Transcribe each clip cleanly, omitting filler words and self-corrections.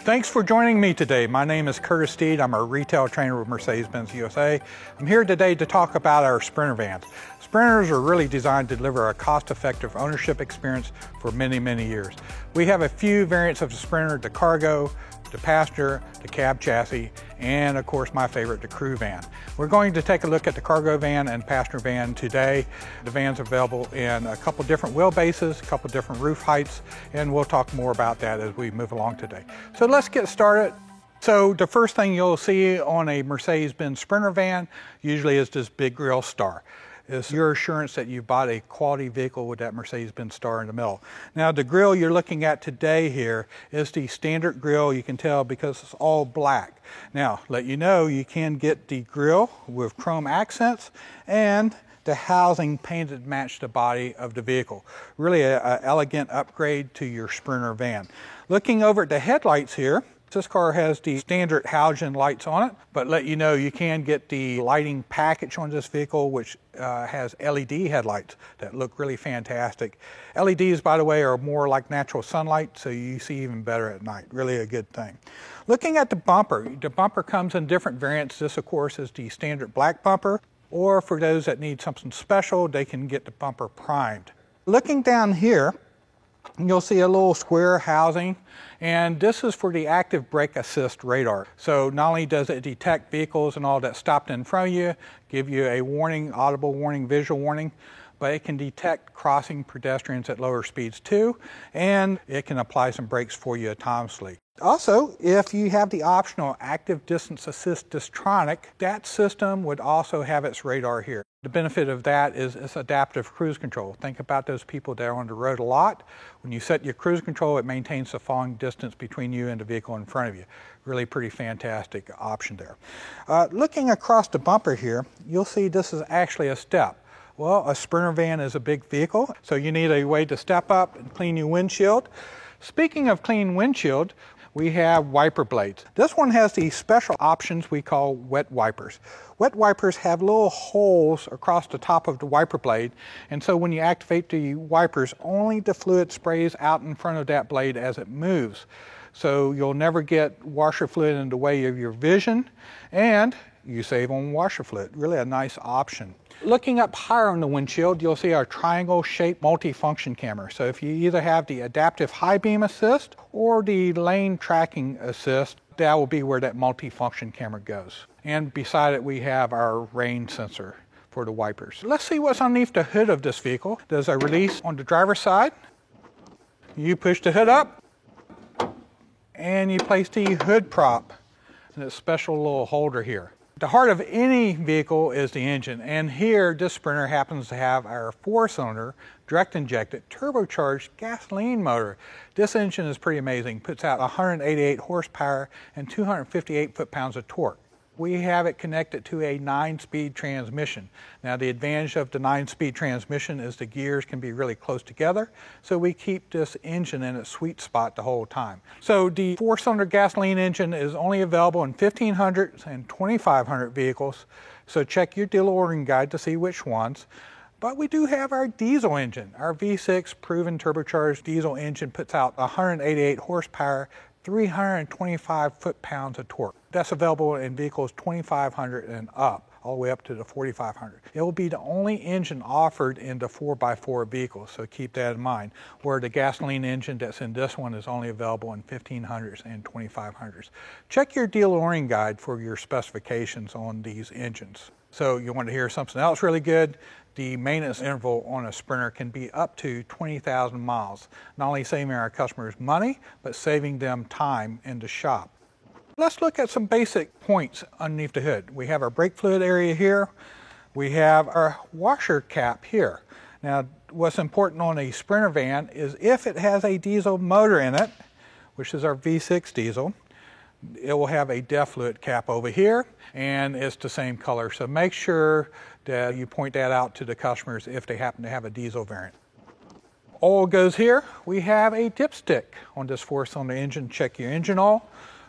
Thanks for joining me today. My name is Curtis Steed. I'm a retail trainer with Mercedes-Benz USA. I'm here today to talk about our Sprinter vans. Sprinters are really designed to deliver a cost-effective ownership experience for many, many years. We have a few variants of the Sprinter: the cargo, the passenger, the cab chassis, and of course my favorite, the crew van. We're going to take a look at the cargo van and passenger van today. The van's available in a couple different wheelbases, a couple different roof heights, and we'll talk more about that as we move along today. So let's get started. So the first thing you'll see on a Mercedes-Benz Sprinter van usually is this big grille star. It's your assurance that you bought a quality vehicle with that Mercedes-Benz star in the middle. Now the grille you're looking at today here is the standard grille. You can tell because it's all black. Now let you know you can get the grille with chrome accents and the housing painted to match the body of the vehicle. Really an elegant upgrade to your Sprinter van. Looking over at the headlights here, this car has the standard halogen lights on it, but let you know you can get the lighting package on this vehicle, which has LED headlights that look really fantastic. LEDs, by the way, are more like natural sunlight, so you see even better at night. Really a good thing. Looking at the bumper comes in different variants. This, of course, is the standard black bumper, or for those that need something special, they can get the bumper primed. Looking down here, you'll see a little square housing, and this is for the active brake assist radar. So not only does it detect vehicles and all that stopped in front of you, give you a warning, audible warning, visual warning, but it can detect crossing pedestrians at lower speeds too, and it can apply some brakes for you autonomously. Also, if you have the optional active distance assist Distronic, that system would also have its radar here. The benefit of that is it's adaptive cruise control. Think about those people that are on the road a lot. When you set your cruise control, it maintains the following distance between you and the vehicle in front of you. Really pretty fantastic option there. Looking across the bumper here, you'll see this is actually a step. Well, a Sprinter van is a big vehicle, so you need a way to step up and clean your windshield. Speaking of clean windshield, we have wiper blades. This one has the special options we call wet wipers. Wet wipers have little holes across the top of the wiper blade, and so when you activate the wipers, only the fluid sprays out in front of that blade as it moves. So you'll never get washer fluid in the way of your vision, and you save on washer fluid. Really a nice option. Looking up higher on the windshield, you'll see our triangle-shaped multi-function camera. So if you either have the adaptive high beam assist or the lane tracking assist, that will be where that multi-function camera goes. And beside it, we have our rain sensor for the wipers. Let's see what's underneath the hood of this vehicle. There's a release on the driver's side. You push the hood up, and you place the hood prop in a special little holder here. The heart of any vehicle is the engine, and here this Sprinter happens to have our 4-cylinder direct injected turbocharged gasoline motor. This engine is pretty amazing. Puts out 188 horsepower and 258 foot-pounds of torque. We have it connected to a 9-speed transmission. Now the advantage of the 9-speed transmission is the gears can be really close together, so we keep this engine in its sweet spot the whole time. So the 4-cylinder gasoline engine is only available in 1500 and 2500 vehicles, so check your dealer ordering guide to see which ones. But we do have our diesel engine. Our V6 proven turbocharged diesel engine puts out 188 horsepower, 325 foot-pounds of torque. That's available in vehicles 2500 and up, all the way up to the 4500. It will be the only engine offered in the 4x4 vehicles, so keep that in mind, where the gasoline engine that's in this one is only available in 1500s and 2500s. Check your dealer ordering guide for your specifications on these engines. So you want to hear something else really good? The maintenance interval on a Sprinter can be up to 20,000 miles, not only saving our customers money, but saving them time in the shop. Let's look at some basic points underneath the hood. We have our brake fluid area here. We have our washer cap here. Now, what's important on a Sprinter van is if it has a diesel motor in it, which is our V6 diesel, it will have a DEF fluid cap over here, and it's the same color. So make sure that you point that out to the customers if they happen to have a diesel variant. Oil goes here. We have a dipstick on this 4-cylinder engine. Check your engine oil.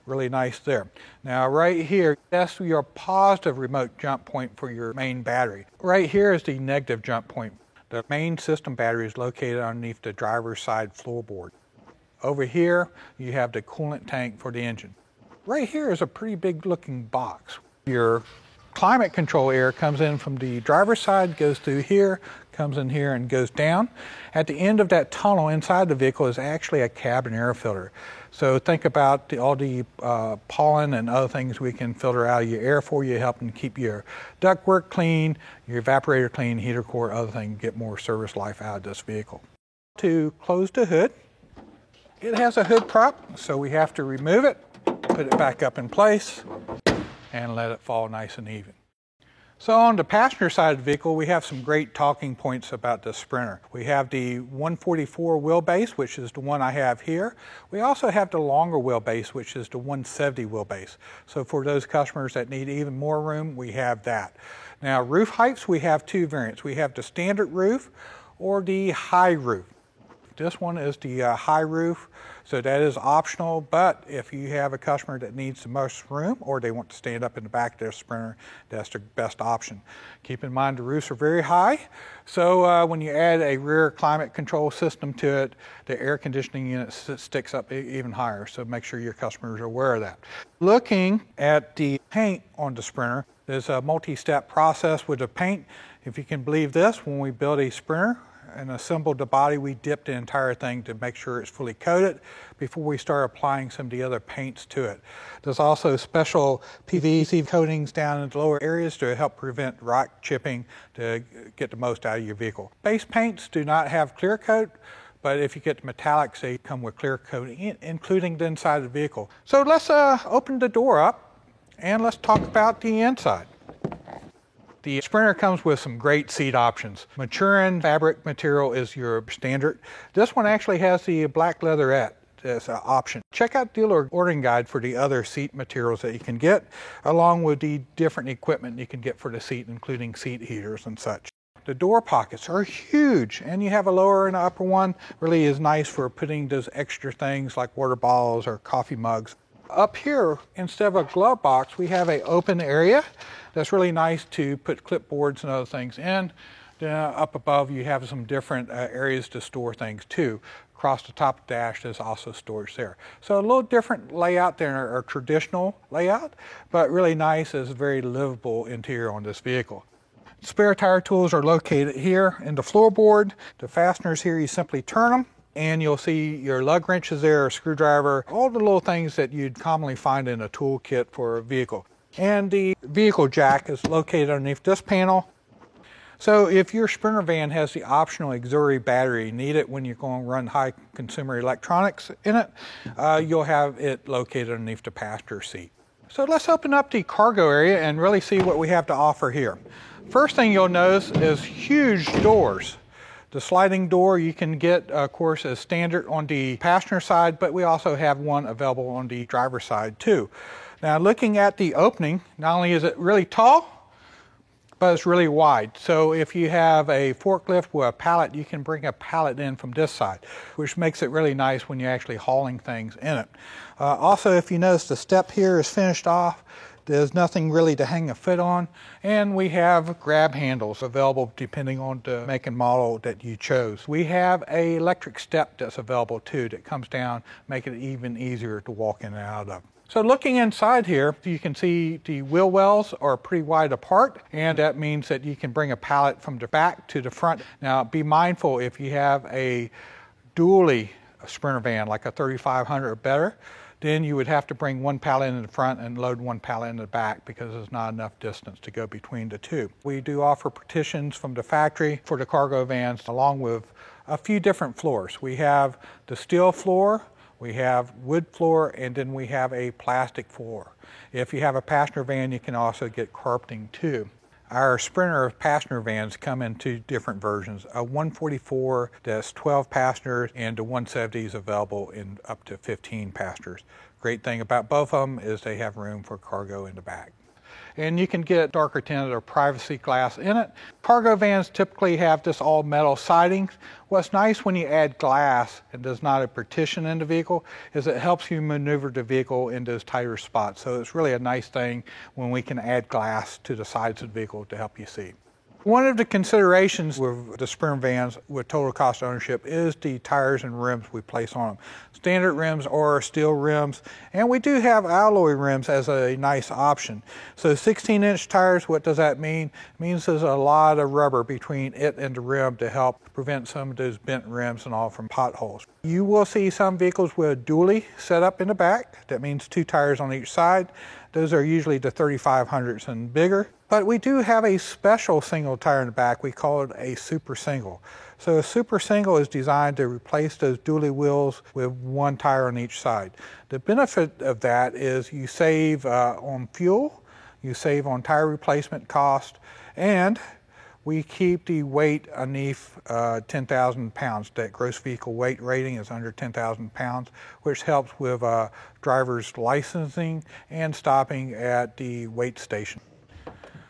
Really nice there. Now right here, that's your positive remote jump point for your main battery. Right here is the negative jump point. The main system battery is located underneath the driver's side floorboard. Over here, you have the coolant tank for the engine. Right here is a pretty big looking box. Your climate control air comes in from the driver's side, goes through here, comes in here and goes down. At the end of that tunnel inside the vehicle is actually a cabin air filter. So think about all the pollen and other things we can filter out of your air for you, helping keep your ductwork clean, your evaporator clean, heater core, other things, get more service life out of this vehicle. To close the hood, it has a hood prop, so we have to remove it, put it back up in place, and let it fall nice and even. So on the passenger side of the vehicle, we have some great talking points about the Sprinter. We have the 144 wheelbase, which is the one I have here. We also have the longer wheelbase, which is the 170 wheelbase. So for those customers that need even more room, we have that. Now roof heights, we have two variants. We have the standard roof or the high roof. This one is the high roof, so that is optional, but if you have a customer that needs the most room or they want to stand up in the back of their Sprinter, that's the best option. Keep in mind the roofs are very high, so when you add a rear climate control system to it, the air conditioning unit sticks up even higher, so make sure your customers are aware of that. Looking at the paint on the Sprinter, there's a multi-step process with the paint. If you can believe this, when we build a Sprinter and assembled the body, we dip the entire thing to make sure it's fully coated before we start applying some of the other paints to it. There's also special PVC coatings down in the lower areas to help prevent rock chipping to get the most out of your vehicle. Base paints do not have clear coat, but if you get the metallics, they come with clear coating, including the inside of the vehicle. So let's open the door up and let's talk about the inside. The Sprinter comes with some great seat options. Maturin fabric material is your standard. This one actually has the black leatherette as an option. Check out the dealer ordering guide for the other seat materials that you can get, along with the different equipment you can get for the seat, including seat heaters and such. The door pockets are huge, and you have a lower and an upper one. Really is nice for putting those extra things like water bottles or coffee mugs. Up here, instead of a glove box, we have an open area that's really nice to put clipboards and other things in. Then up above, you have some different areas to store things too. Across the top of the dash, there's also storage there. So a little different layout than our traditional layout, but really nice. It's a very livable interior on this vehicle. Spare tire tools are located here in the floorboard. The fasteners here, you simply turn them, and you'll see your lug wrenches there, a screwdriver, all the little things that you'd commonly find in a tool kit for a vehicle. And the vehicle jack is located underneath this panel. So if your Sprinter van has the optional auxiliary battery, need it when you're going to run high consumer electronics in it, you'll have it located underneath the passenger seat. So let's open up the cargo area and really see what we have to offer here. First thing you'll notice is huge doors. The sliding door you can get, of course, as standard on the passenger side, but we also have one available on the driver's side too. Now looking at the opening, not only is it really tall, but it's really wide. So if you have a forklift with a pallet, you can bring a pallet in from this side, which makes it really nice when you're actually hauling things in it. Also, if you notice, the step here is finished off. There's nothing really to hang a foot on, and we have grab handles available depending on the make and model that you chose. We have an electric step that's available too that comes down, making it even easier to walk in and out of. So looking inside here, you can see the wheel wells are pretty wide apart, and that means that you can bring a pallet from the back to the front. Now be mindful, if you have a dually Sprinter van like a 3500 or better, then you would have to bring one pallet in the front and load one pallet in the back because there's not enough distance to go between the two. We do offer partitions from the factory for the cargo vans, along with a few different floors. We have the steel floor, we have wood floor, and then we have a plastic floor. If you have a passenger van, you can also get carpeting too. Our Sprinter passenger vans come in two different versions. A 144 that's 12 passengers, and the 170 is available in up to 15 passengers. Great thing about both of them is they have room for cargo in the back. And you can get darker tinted or privacy glass in it. Cargo vans typically have this all metal siding. What's nice when you add glass and there's not a partition in the vehicle is it helps you maneuver the vehicle in those tighter spots. So it's really a nice thing when we can add glass to the sides of the vehicle to help you see. One of the considerations with the Sprinter vans with total cost of ownership is the tires and rims we place on them. Standard rims or steel rims, and we do have alloy rims as a nice option. So 16-inch tires, what does that mean? It means there's a lot of rubber between it and the rim to help prevent some of those bent rims and all from potholes. You will see some vehicles with a dually set up in the back. That means 2 tires on each side. Those are usually the 3500s and bigger. But we do have a special single tire in the back. We call it a super single. So a super single is designed to replace those dually wheels with 1 tire on each side. The benefit of that is you save on fuel, you save on tire replacement cost, and we keep the weight underneath 10,000 pounds. That gross vehicle weight rating is under 10,000 pounds, which helps with drivers' licensing and stopping at the weight station.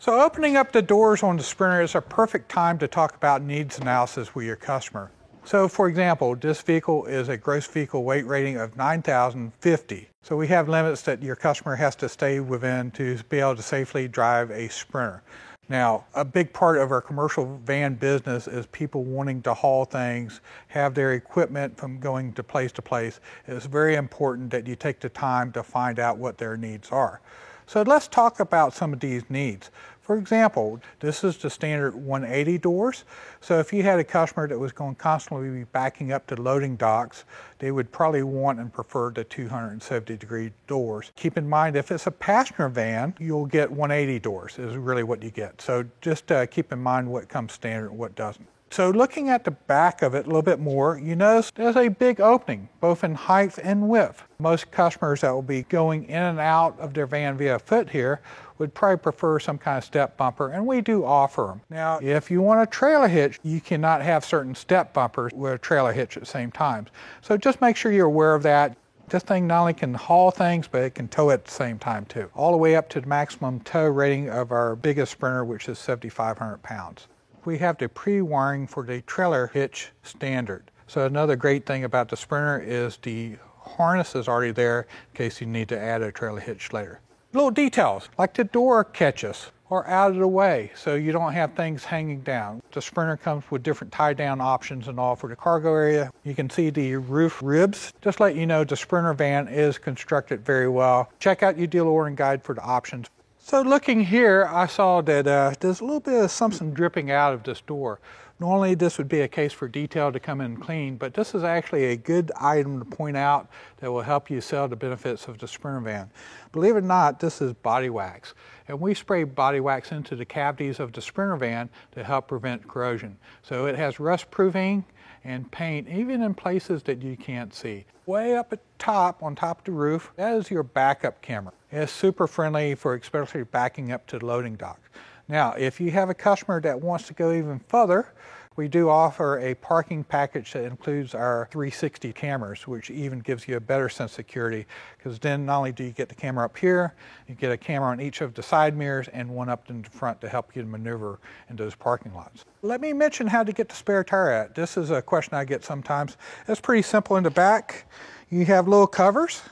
So opening up the doors on the Sprinter is a perfect time to talk about needs analysis with your customer. So for example, this vehicle is a gross vehicle weight rating of 9,050. So we have limits that your customer has to stay within to be able to safely drive a Sprinter. Now, a big part of our commercial van business is people wanting to haul things, have their equipment from going to place. It's very important that you take the time to find out what their needs are. So let's talk about some of these needs. For example, this is the standard 180 doors. So if you had a customer that was going to constantly be backing up to loading docks, they would probably want and prefer the 270-degree doors. Keep in mind, if it's a passenger van, you'll get 180 doors is really what you get. So just keep in mind what comes standard and what doesn't. So looking at the back of it a little bit more, you notice there's a big opening, both in height and width. Most customers that will be going in and out of their van via foot here would probably prefer some kind of step bumper, and we do offer them. Now, if you want a trailer hitch, you cannot have certain step bumpers with a trailer hitch at the same time. So just make sure you're aware of that. This thing not only can haul things, but it can tow at the same time too. All the way up to the maximum tow rating of our biggest Sprinter, which is 7,500 pounds. We have the pre-wiring for the trailer hitch standard. So another great thing about the Sprinter is the harness is already there in case you need to add a trailer hitch later. Little details, like the door catches are out of the way so you don't have things hanging down. The Sprinter comes with different tie-down options and all for the cargo area. You can see the roof ribs. Just let you know the Sprinter van is constructed very well. Check out your dealer ordering guide for the options. So looking here, I saw that there's a little bit of something dripping out of this door. Normally this would be a case for detail to come in and clean, but this is actually a good item to point out that will help you sell the benefits of the Sprinter van. Believe it or not, this is body wax. And we spray body wax into the cavities of the Sprinter van to help prevent corrosion. So it has rust proofing and paint even in places that you can't see. Way up at top, on top of the roof, that is your backup camera. It's super friendly for especially backing up to the loading dock. Now, if you have a customer that wants to go even further, we do offer a parking package that includes our 360 cameras, which even gives you a better sense of security, because then not only do you get the camera up here, you get a camera on each of the side mirrors and one up in the front to help you maneuver in those parking lots. Let me mention how to get the spare tire out. This is a question I get sometimes. It's pretty simple in the back. You have little covers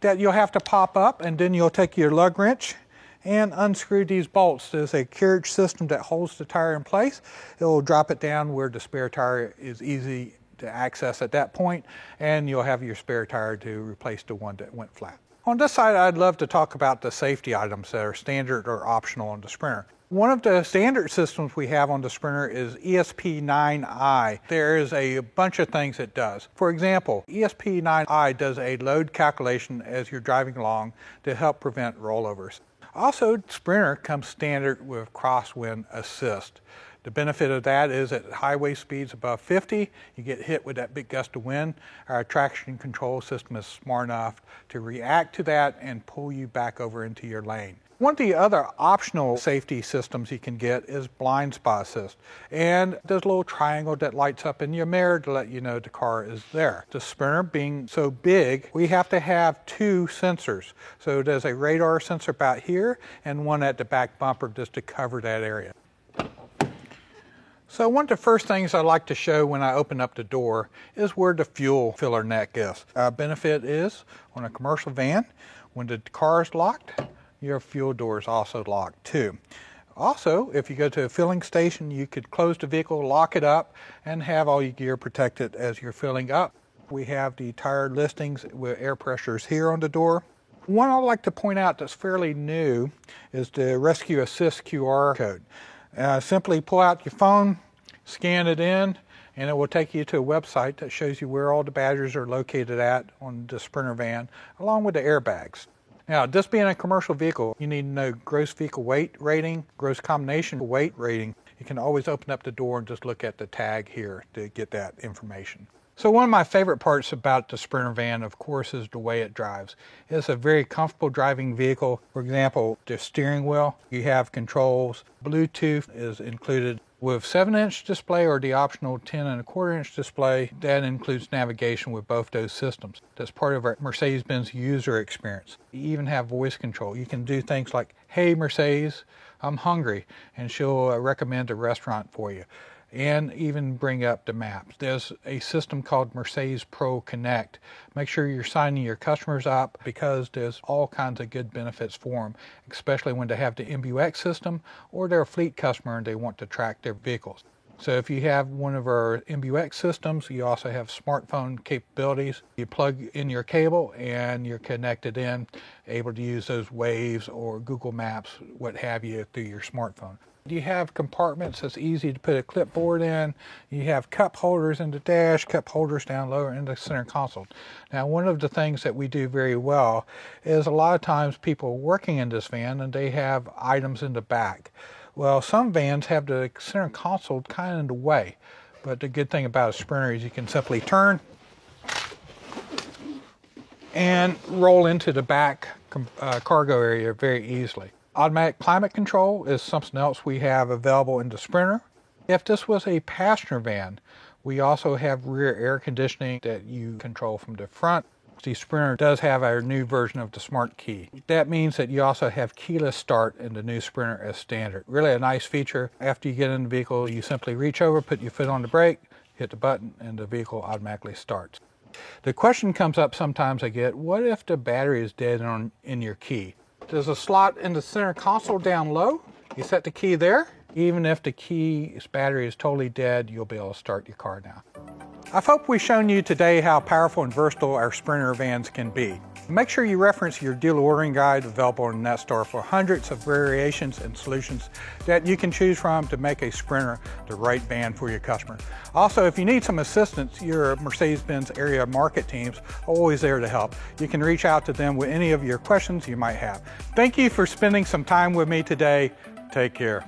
that you'll have to pop up, and then you'll take your lug wrench and unscrew these bolts. There's a carriage system that holds the tire in place. It will drop it down where the spare tire is easy to access at that point, and you'll have your spare tire to replace the one that went flat. On this side, I'd love to talk about the safety items that are standard or optional on the Sprinter. One of the standard systems we have on the Sprinter is ESP9i. There is a bunch of things it does. For example, ESP9i does a load calculation as you're driving along to help prevent rollovers. Also, Sprinter comes standard with crosswind assist. The benefit of that is at highway speeds above 50, you get hit with that big gust of wind. Our traction control system is smart enough to react to that and pull you back over into your lane. One of the other optional safety systems you can get is blind spot assist. And there's a little triangle that lights up in your mirror to let you know the car is there. The Sprinter being so big, we have to have 2 sensors. So there's a radar sensor about here and one at the back bumper just to cover that area. So one of the first things I like to show when I open up the door is where the fuel filler neck is. Benefit is on a commercial van, when the car is locked, your fuel door is also locked too. Also, if you go to a filling station, you could close the vehicle, lock it up, and have all your gear protected as you're filling up. We have the tire listings with air pressures here on the door. One I'd like to point out that's fairly new is the Rescue Assist QR code. Simply pull out your phone, scan it in, and it will take you to a website that shows you where all the batteries are located at on the Sprinter van, along with the airbags. Now, this being a commercial vehicle, you need to know gross vehicle weight rating, gross combination weight rating. You can always open up the door and just look at the tag here to get that information. So one of my favorite parts about the Sprinter van, of course, is the way it drives. It's a very comfortable driving vehicle. For example, the steering wheel, you have controls. Bluetooth is included with 7-inch display or the optional 10.25-inch display. That includes navigation with both those systems. That's part of our Mercedes-Benz user experience. You even have voice control. You can do things like, "Hey Mercedes, I'm hungry," and she'll recommend a restaurant for you, and even bring up the maps. There's a system called Mercedes Pro Connect. Make sure you're signing your customers up because there's all kinds of good benefits for them, especially when they have the MBUX system or they're a fleet customer and they want to track their vehicles. So if you have one of our MBUX systems, you also have smartphone capabilities. You plug in your cable and you're connected in, able to use those Waves or Google Maps, what have you, through your smartphone. You have compartments that's easy to put a clipboard in. You have cup holders in the dash, cup holders down lower in the center console. Now, one of the things that we do very well is a lot of times people are working in this van and they have items in the back. Well, some vans have the center console kind of in the way, but the good thing about a Sprinter is you can simply turn and roll into the back cargo area very easily. Automatic climate control is something else we have available in the Sprinter. If this was a passenger van, we also have rear air conditioning that you control from the front. The Sprinter does have our new version of the Smart Key. That means that you also have keyless start in the new Sprinter as standard. Really a nice feature. After you get in the vehicle, you simply reach over, put your foot on the brake, hit the button, and the vehicle automatically starts. The question comes up sometimes I get, what if the battery is dead in your key? There's a slot in the center console down low. You set the key there. Even if the key's battery is totally dead, you'll be able to start your car now. I hope we've shown you today how powerful and versatile our Sprinter vans can be. Make sure you reference your dealer ordering guide available on Netstar for hundreds of variations and solutions that you can choose from to make a Sprinter the right van for your customer. Also, if you need some assistance, your Mercedes-Benz area market teams are always there to help. You can reach out to them with any of your questions you might have. Thank you for spending some time with me today. Take care.